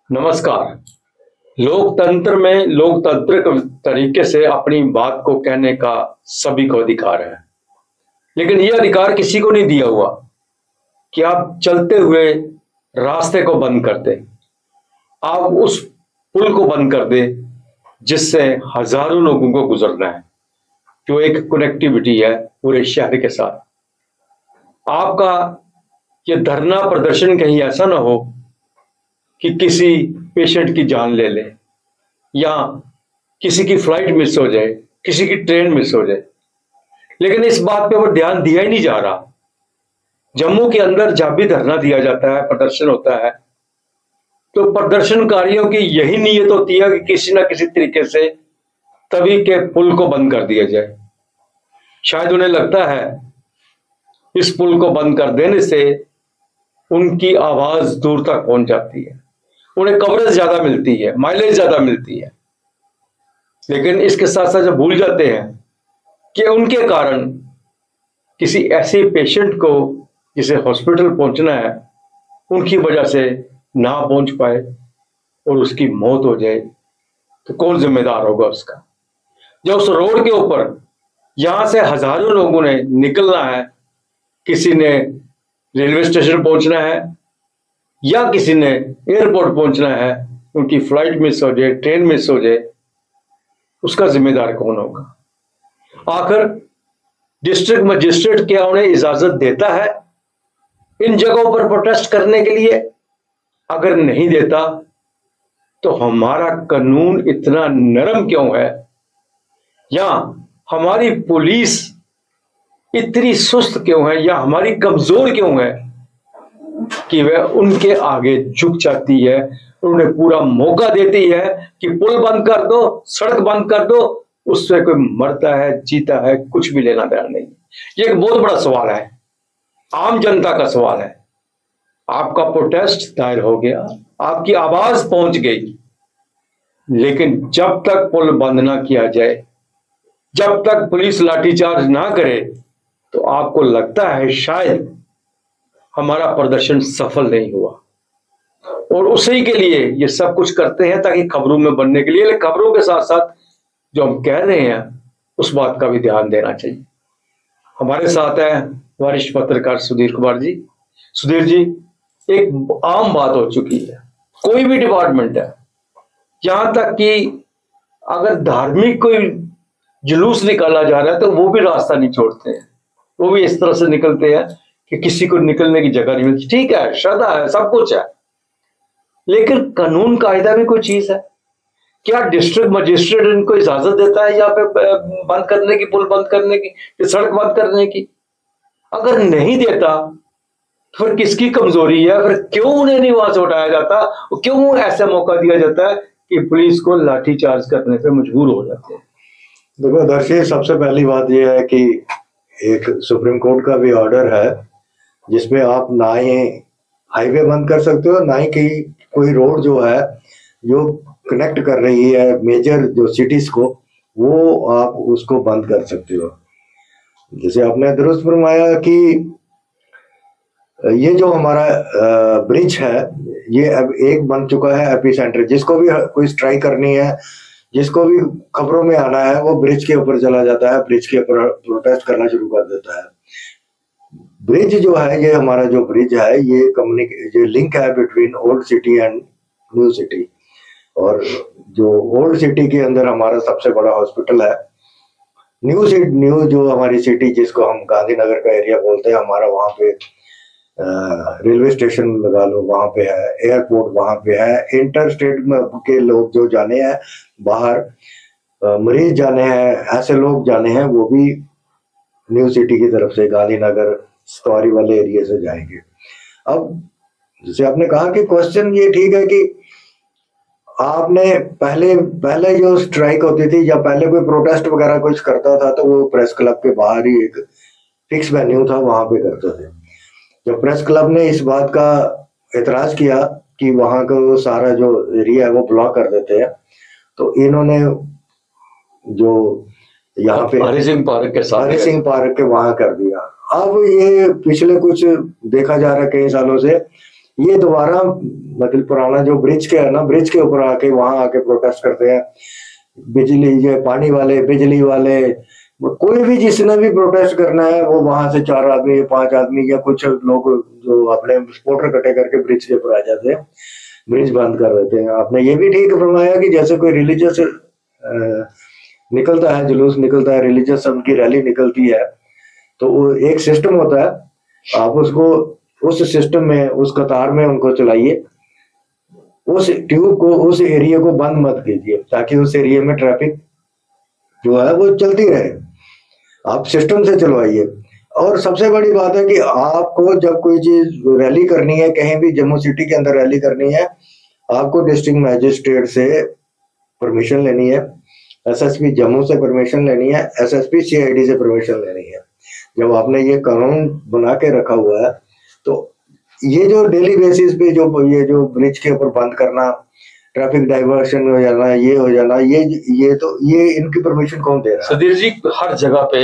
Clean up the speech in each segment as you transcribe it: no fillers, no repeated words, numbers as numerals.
नमस्कार। लोकतंत्र में लोकतांत्रिक तरीके से अपनी बात को कहने का सभी को अधिकार है, लेकिन यह अधिकार किसी को नहीं दिया हुआ कि आप चलते हुए रास्ते को बंद कर दें, आप उस पुल को बंद कर दें जिससे हजारों लोगों को गुजरना है, जो एक कनेक्टिविटी है पूरे शहर के साथ। आपका यह धरना प्रदर्शन कहीं ऐसा ना हो कि किसी पेशेंट की जान ले ले या किसी की फ्लाइट मिस हो जाए, किसी की ट्रेन मिस हो जाए, लेकिन इस बात पे वो ध्यान दिया ही नहीं जा रहा। जम्मू के अंदर जब भी धरना दिया जाता है, प्रदर्शन होता है, तो प्रदर्शनकारियों की यही नीयत होती है कि किसी ना किसी तरीके से तभी के पुल को बंद कर दिया जाए। शायद उन्हें लगता है इस पुल को बंद कर देने से उनकी आवाज दूर तक पहुंच जाती है, उन्हें कवरेज ज्यादा मिलती है, माइलेज ज्यादा मिलती है। लेकिन इसके साथ साथ जब भूल जाते हैं कि उनके कारण किसी ऐसे पेशेंट को जिसे हॉस्पिटल पहुंचना है, उनकी वजह से ना पहुंच पाए और उसकी मौत हो जाए, तो कौन जिम्मेदार होगा उसका। जब उस रोड के ऊपर यहां से हजारों लोगों ने निकलना है, किसी ने रेलवे स्टेशन पहुंचना है या किसी ने एयरपोर्ट पहुंचना है, उनकी फ्लाइट मिस हो जाए, ट्रेन मिस हो जाए, उसका जिम्मेदार कौन होगा। आखिर डिस्ट्रिक्ट मजिस्ट्रेट क्या उन्हें इजाजत देता है इन जगहों पर प्रोटेस्ट करने के लिए? अगर नहीं देता तो हमारा कानून इतना नरम क्यों है, या हमारी पुलिस इतनी सुस्त क्यों है, या हमारी कमजोर क्यों है कि वह उनके आगे झुक जाती है, उन्हें पूरा मौका देती है कि पुल बंद कर दो, सड़क बंद कर दो, उससे कोई मरता है जीता है कुछ भी लेना देना नहीं। ये एक बहुत बड़ा सवाल है, आम जनता का सवाल है। आपका प्रोटेस्ट दायर हो गया, आपकी आवाज पहुंच गई, लेकिन जब तक पुल बंद ना किया जाए, जब तक पुलिस लाठीचार्ज ना करे, तो आपको लगता है शायद हमारा प्रदर्शन सफल नहीं हुआ। और उसी के लिए ये सब कुछ करते हैं ताकि खबरों में बनने के लिए, लेकिन खबरों के साथ साथ जो हम कह रहे हैं उस बात का भी ध्यान देना चाहिए। हमारे साथ है वरिष्ठ पत्रकार सुधीर कुमार जी। सुधीर जी, एक आम बात हो चुकी है, कोई भी डिपार्टमेंट है, यहां तक कि अगर धार्मिक कोई जुलूस निकाला जा रहा है तो वो भी रास्ता नहीं छोड़ते हैं, वो भी इस तरह से निकलते हैं कि किसी को निकलने की जगह नहीं मिलती। ठीक है, श्रद्धा है, सब कुछ है, लेकिन कानून कायदा भी कोई चीज है। क्या डिस्ट्रिक्ट मजिस्ट्रेट इनको इजाजत देता है यहाँ पे बंद करने की, पुल बंद करने की, सड़क बंद करने की? अगर नहीं देता तो फिर किसकी कमजोरी है? फिर क्यों उन्हें नहीं वहां से उठाया जाता? क्यों ऐसा मौका दिया जाता है कि पुलिस को लाठीचार्ज करने पे मजबूर हो जाते हैं? देखो दर्शी, सबसे पहली बात यह है कि एक सुप्रीम कोर्ट का भी ऑर्डर है जिसमें आप ना ही हाईवे बंद कर सकते हो, ना ही कि कोई रोड जो है जो कनेक्ट कर रही है मेजर जो सिटीज को, वो आप उसको बंद कर सकते हो। जैसे आपने दुरुस्त फरमाया कि ये जो हमारा ब्रिज है, ये अब एक बन चुका है एपी सेंटर। जिसको भी कोई स्ट्राइक करनी है, जिसको भी खबरों में आना है, वो ब्रिज के ऊपर चला जाता है, ब्रिज के ऊपर प्रोटेस्ट करना शुरू कर देता है। ब्रिज जो है, ये हमारा जो ब्रिज है, ये लिंक है between old city and new city. और जो ओल्ड सिटी के अंदर हमारा सबसे बड़ा हॉस्पिटल है, न्यू जो हमारी सिटी जिसको हम गांधीनगर का एरिया बोलते हैं, हमारा वहाँ पे रेलवे स्टेशन लगा लो, वहाँ पे है एयरपोर्ट, वहाँ पे है इंटर स्टेट में के लोग जो जाने हैं बाहर, मरीज जाने हैं, ऐसे लोग जाने हैं, वो भी न्यू सिटी की तरफ से गांधीनगर स्टोरी वाले एरिया से जाएंगे। अब जैसे आपने कहा कि क्वेश्चन ये ठीक है कि आपने पहले जो स्ट्राइक होती थी या पहले कोई प्रोटेस्ट वगैरह कुछ करता था तो वो प्रेस क्लब के बाहर ही एक फिक्स वेन्यू था, वहां पे करते थे। जब प्रेस क्लब ने इस बात का एतराज किया कि वहां का सारा जो एरिया है वो ब्लॉक कर देते हैं, तो इन्होंने जो यहाँ पे हरि सिंह पार्क के वहां कर दिया। अब ये पिछले कुछ देखा जा रहा है कई सालों से ये दोबारा मतलब पुराना जो ब्रिज के है ना, ब्रिज के ऊपर आके वहां आके प्रोटेस्ट करते हैं। बिजली, ये पानी वाले, बिजली वाले, कोई भी जिसने भी प्रोटेस्ट करना है वो वहां से 4 आदमी, 5 आदमी या कुछ लोग जो अपने सपोर्टर इकट्ठे करके ब्रिज के ऊपर आ जाते हैं, ब्रिज बंद कर देते हैं। आपने ये भी ठीक फरमाया कि जैसे कोई रिलीजियस निकलता है, जुलूस निकलता है, रिलीजियस उनकी रैली निकलती है, तो वो एक सिस्टम होता है, आप उसको उस सिस्टम में, उस कतार में उनको चलाइए, उस ट्यूब को, उस एरिया को बंद मत कीजिए, ताकि उस एरिया में ट्रैफिक जो है वो चलती रहे। आप सिस्टम से चलवाइए। और सबसे बड़ी बात है कि आपको जब कोई चीज रैली करनी है, कहीं भी जम्मू सिटी के अंदर रैली करनी है, आपको डिस्ट्रिक्ट मैजिस्ट्रेट से परमिशन लेनी है, एसएसपी जम्मू से परमिशन लेनी है, एसएसपी सीआईडी से परमिशन लेनी है। जब आपने ये कानून बना के रखा हुआ है, तो ये जो डेली बेसिस पे जो ब्रिज के ऊपर बंद करना, ट्रैफिक डाइवर्शन हो जाना, ये हो जाना, ये इनकी परमिशन कौन दे रहा है? सदीर जी, हर जगह पे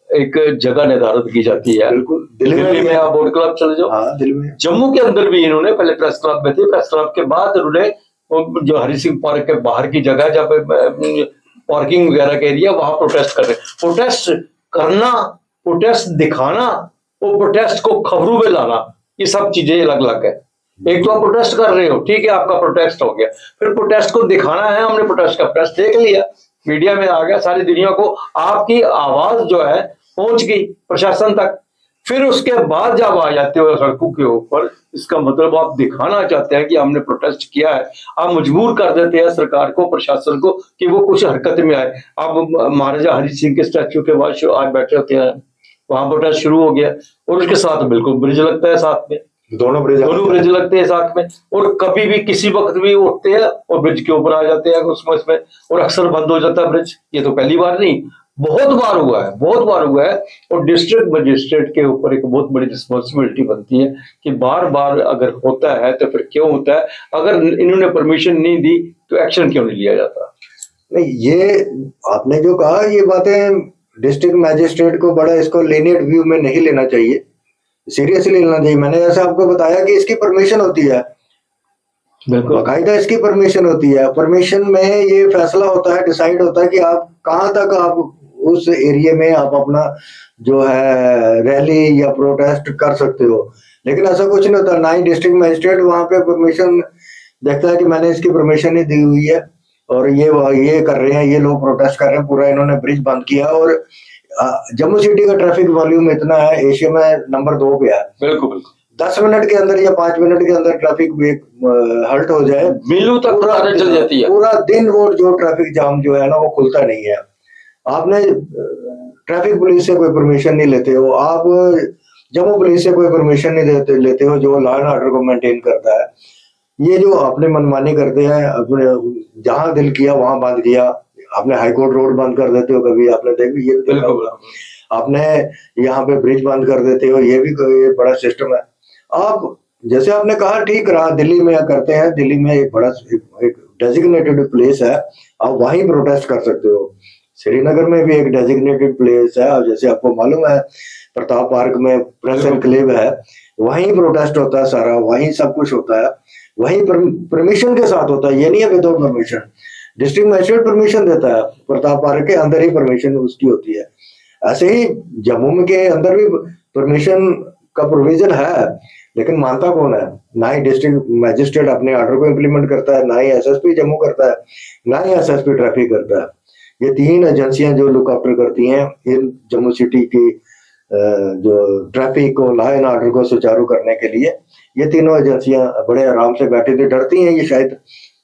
एक जगह निर्धारित की जाती है। बिल्कुल, दिल्ली में आप बोट क्लब चले जाओ। हाँ, दिल्ली में। जम्मू के अंदर भी इन्होंने पहले प्रेस क्लब में थे, प्रेस क्लब के बाद उन्होंने जो हरि सिंह पार्क के बाहर की जगह, जहाँ पे पार्किंग वगैरह के एरिया, वहां प्रोटेस्ट कर रहे। प्रोटेस्ट करना, प्रोटेस्ट दिखाना और प्रोटेस्ट को खबरों में लाना, ये सब चीजें अलग अलग है। एक तो आप प्रोटेस्ट कर रहे हो, ठीक है, आपका प्रोटेस्ट हो गया, फिर प्रोटेस्ट को दिखाना है। हमने प्रोटेस्ट का प्रेस देख लिया, मीडिया में आ गया, सारी दुनिया को आपकी आवाज जो है पहुंच गई प्रशासन तक। फिर उसके बाद जब आ जाते हो सड़कों के ऊपर, इसका मतलब आप दिखाना चाहते हैं कि हमने प्रोटेस्ट किया है। आप मजबूर कर देते हैं सरकार को, प्रशासन को, कि वो कुछ हरकत में आए। अब महाराजा हरि सिंह के स्टैच्यू के बाद आज बैठे होते हैं, वहां प्रोटेस्ट शुरू हो गया, और उसके साथ बिल्कुल ब्रिज लगता है साथ में, दोनों ब्रिज लगते हैं साथ में, और कभी भी किसी वक्त भी उठते हैं और ब्रिज के ऊपर आ जाते हैं उसमें, और अक्सर बंद हो जाता है ब्रिज। ये तो पहली बार नहीं, बहुत बार हुआ है, बहुत बार हुआ है। और डिस्ट्रिक्ट मजिस्ट्रेट के ऊपर एक बहुत बड़ी रिस्पॉन्सिबिलिटी बनती है कि बार बार अगर होता है तो फिर क्यों होता है, अगर इन्होंने परमिशन नहीं दी तो एक्शन क्यों नहीं लिया जाता? नहीं, ये आपने जो कहा, ये बातें डिस्ट्रिक्ट मैजिस्ट्रेट को बड़ा इसको लीनियंट व्यू में नहीं लेना चाहिए, सीरियसली लेना चाहिए। मैंने जैसे आपको बताया कि इसकी परमिशन होती है, बाकायदा इसकी परमिशन होती है। परमिशन में ये फैसला होता है, डिसाइड होता है कि आप कहाँ तक आप उस एरिया में आप अपना जो है रैली या प्रोटेस्ट कर सकते हो। लेकिन ऐसा कुछ नहीं होता, ना ही डिस्ट्रिक्ट मजिस्ट्रेट वहां पे परमिशन देखता है कि मैंने इसकी परमिशन नहीं दी हुई है और ये कर रहे हैं, ये लोग प्रोटेस्ट कर रहे हैं, पूरा इन्होंने ब्रिज बंद किया। और जम्मू सिटी का ट्रैफिक वॉल्यूम इतना है, एशिया में नंबर 2 पे है। बिल्कुल बिल्कुल। 10 मिनट के अंदर या 5 मिनट के अंदर ट्रैफिक हल्ट हो जाए, मिलू तक पूरा चल जाती है, पूरा दिन वो जो ट्रैफिक जाम जो है ना वो खुलता नहीं है। आपने ट्रैफिक पुलिस से कोई परमिशन नहीं लेते हो, आप जम्मू पुलिस से कोई परमिशन नहीं लेते हो जो लॉ एंड ऑर्डर को मेंटेन करता है। ये जो अपने मनमानी करते हैं, अपने जहां दिल किया वहां बंद किया। आपने हाईकोर्ट रोड बंद कर देते हो, कभी आपने देखी ये बिल्कुल, आपने यहाँ पे ब्रिज बंद कर देते हो, ये भी ये बड़ा सिस्टम है। आप जैसे आपने कहा ठीक रहा, दिल्ली में करते हैं, दिल्ली में एक बड़ा एक डेजिग्नेटेड प्लेस है, आप वहीं प्रोटेस्ट कर सकते हो। श्रीनगर में भी एक डेजिग्नेटेड प्लेस है, और जैसे आपको मालूम है प्रताप पार्क में प्रेस एनक्लेव है, वहीं प्रोटेस्ट होता है सारा, वहीं सब कुछ होता है, वहीं परमिशन के साथ होता है। ये नहीं है without permission, district magistrate permission देता है, प्रताप पार्क के अंदर ही परमिशन उसकी होती है। ऐसे ही जम्मू के अंदर भी परमिशन का प्रोविजन है, लेकिन मानता कौन है? ना ही डिस्ट्रिक्ट मजिस्ट्रेट अपने ऑर्डर को इम्प्लीमेंट करता है, ना ही एसएसपी जम्मू करता है, ना ही एसएसपी ट्रैफिक करता है। ये 3 एजेंसियां जो लुक आफ्टर करती हैं इन जम्मू सिटी की जो ट्रैफिक को, लॉ एंड ऑर्डर को सुचारू करने के लिए, ये तीनों एजेंसियां बड़े आराम से बैठी थी, डरती हैं ये शायद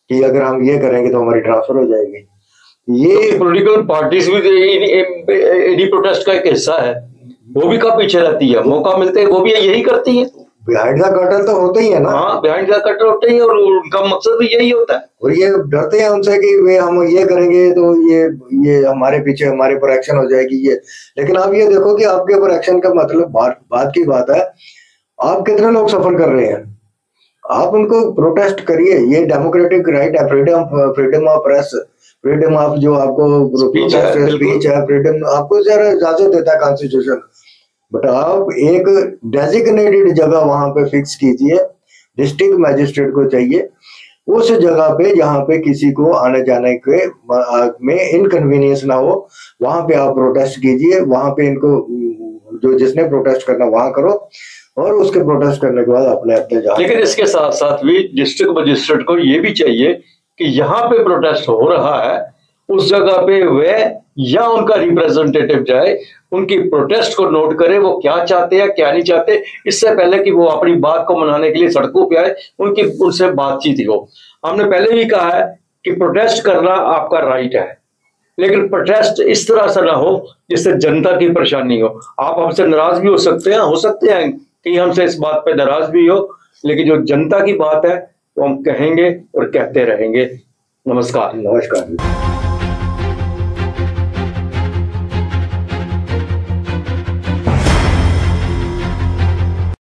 कि अगर हम ये करेंगे तो हमारी ट्रांसफर हो जाएगी। ये पॉलिटिकल पार्टीज भी प्रोटेस्ट का एक हिस्सा है, वो भी कब पीछे रहती है, मौका मिलते हैं वो भी यही करती है। बिहाइंड द कर्टन तो होते ही है ना। हाँ, बिहाइंड द कर्टन होते ही, और उनका मकसद भी यही होता है। और ये डरते हैं उनसे कि वे हम ये करेंगे तो ये हमारे पीछे, हमारे पर एक्शन हो जाएगी ये। लेकिन आप ये देखो कि आपके ऊपर एक्शन का मतलब बात की बात है, आप कितने लोग सफर कर रहे हैं, आप उनको प्रोटेस्ट करिए, ये डेमोक्रेटिक राइट है, freedom of press, freedom of जो आपको स्पीच है, फ्रीडम आपको जरा इजाजत देता है कॉन्स्टिट्यूशन। बट आप एक डेजिग्नेटेड जगह वहां पे फिक्स कीजिए, डिस्ट्रिक्ट मैजिस्ट्रेट को चाहिए उस जगह पे जहाँ पे किसी को आने जाने के में इनकन्वीनियंस ना हो, वहां पे आप प्रोटेस्ट कीजिए। वहां पे इनको जो जिसने प्रोटेस्ट करना वहां करो, और उसके प्रोटेस्ट करने के बाद अपने अपने जगह। लेकिन इसके साथ साथ भी डिस्ट्रिक्ट मजिस्ट्रेट को ये भी चाहिए कि यहाँ पे प्रोटेस्ट हो रहा है उस जगह पे वह या उनका रिप्रेजेंटेटिव जाए, उनकी प्रोटेस्ट को नोट करे, वो क्या चाहते हैं क्या नहीं चाहते, इससे पहले कि वो अपनी बात को मनाने के लिए सड़कों पे आए, उनकी उनसे बातचीत हो। हमने पहले भी कहा है कि प्रोटेस्ट करना आपका राइट है, लेकिन प्रोटेस्ट इस तरह से ना हो जिससे जनता की परेशानी हो। आप हमसे नाराज भी हो सकते हैं कि हमसे इस बात पे नाराज भी हो, लेकिन जो जनता की बात है वो हम कहेंगे और कहते रहेंगे। नमस्कार।